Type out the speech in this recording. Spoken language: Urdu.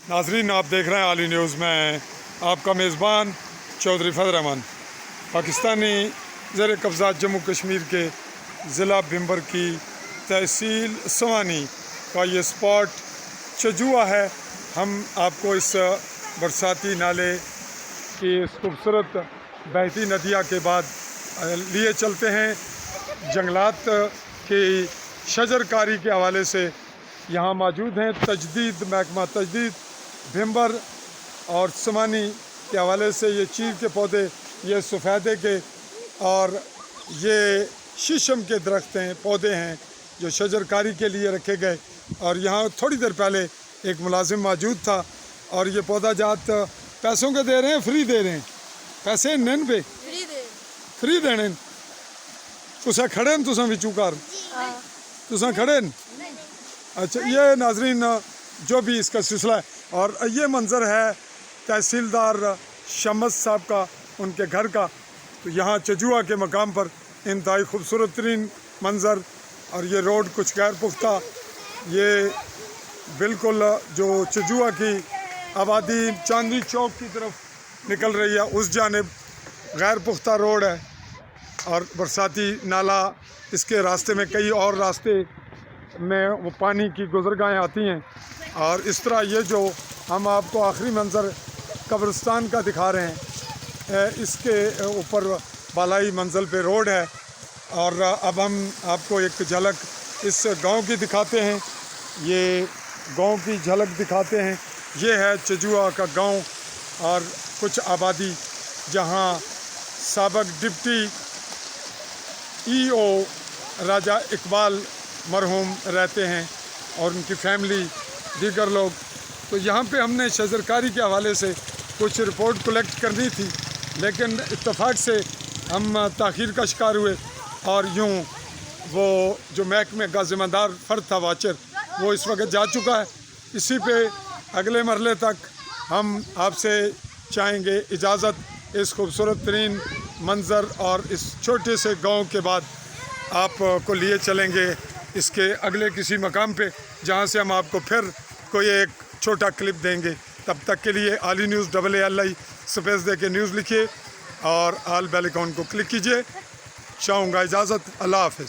ناظرین، آپ دیکھ رہے ہیں عالی نیوز میں آپ کا میزبان چودھری فضل رحمان۔ پاکستانی زیر قبضہ جموں کشمیر کے ضلع بھمبر کی تحصیل سوانی کا یہ اسپاٹ چجوا ہے۔ ہم آپ کو اس برساتی نالے کی اس خوبصورت بہتی ندیہ کے بعد لیے چلتے ہیں۔ جنگلات کی شجر کاری کے حوالے سے یہاں موجود ہیں۔ تجدید محکمہ تجدید بھمبر اور سمانی کے حوالے سے یہ چیر کے پودے، یہ سفیدے کے اور یہ شیشم کے درخت ہیں، پودے ہیں جو شجر کاری کے لیے رکھے گئے۔ اور یہاں تھوڑی دیر پہلے ایک ملازم موجود تھا اور یہ پودا جات پیسوں کے دے رہے ہیں، فری دے رہے ہیں؟ پیسے نین پہ فری دینے تسا کھڑے ہیں، تسا وچوں کر تسا کھڑے ہیں؟ اچھا، یہ ناظرین جو بھی اس کا سلسلہ ہے۔ اور یہ منظر ہے تحصیلدار شمس صاحب کا، ان کے گھر کا۔ تو یہاں چجوا کے مقام پر انتہائی خوبصورت ترین منظر، اور یہ روڈ کچھ غیر پختہ، یہ بالکل جو چجوا کی آبادی چاندنی چوک کی طرف نکل رہی ہے اس جانب غیر پختہ روڈ ہے، اور برساتی نالا اس کے راستے میں کئی اور راستے میں وہ پانی کی گزرگاہیں آتی ہیں۔ اور اس طرح یہ جو ہم آپ کو آخری منظر قبرستان کا دکھا رہے ہیں، اس کے اوپر بالائی منزل پہ روڈ ہے۔ اور اب ہم آپ کو ایک جھلک اس گاؤں کی دکھاتے ہیں، یہ گاؤں کی جھلک دکھاتے ہیں۔ یہ ہے چجوا کا گاؤں اور کچھ آبادی جہاں سابق ڈپٹی ای او راجہ اقبال مرحوم رہتے ہیں اور ان کی فیملی، دیگر لوگ۔ تو یہاں پہ ہم نے شجر کاری کے حوالے سے کچھ رپورٹ کلیکٹ کرنی تھی، لیکن اتفاق سے ہم تاخیر کا شکار ہوئے، اور یوں وہ جو محکمے کا ذمہ دار فرد تھا، واچر، وہ اس وقت جا چکا ہے۔ اسی پہ اگلے مرحلے تک ہم آپ سے چاہیں گے اجازت اس خوبصورت ترین منظر اور اس چھوٹے سے گاؤں کے بعد آپ کو لیے چلیں گے اس کے اگلے کسی مقام پہ، جہاں سے ہم آپ کو پھر کوئی ایک چھوٹا کلپ دیں گے۔ تب تک کے لیے عالی نیوز AALI سپیس دے کے نیوز لکھیے اور آل بیل آئیکن کو کلک کیجیے۔ چاہوں گا اجازت، اللہ حافظ۔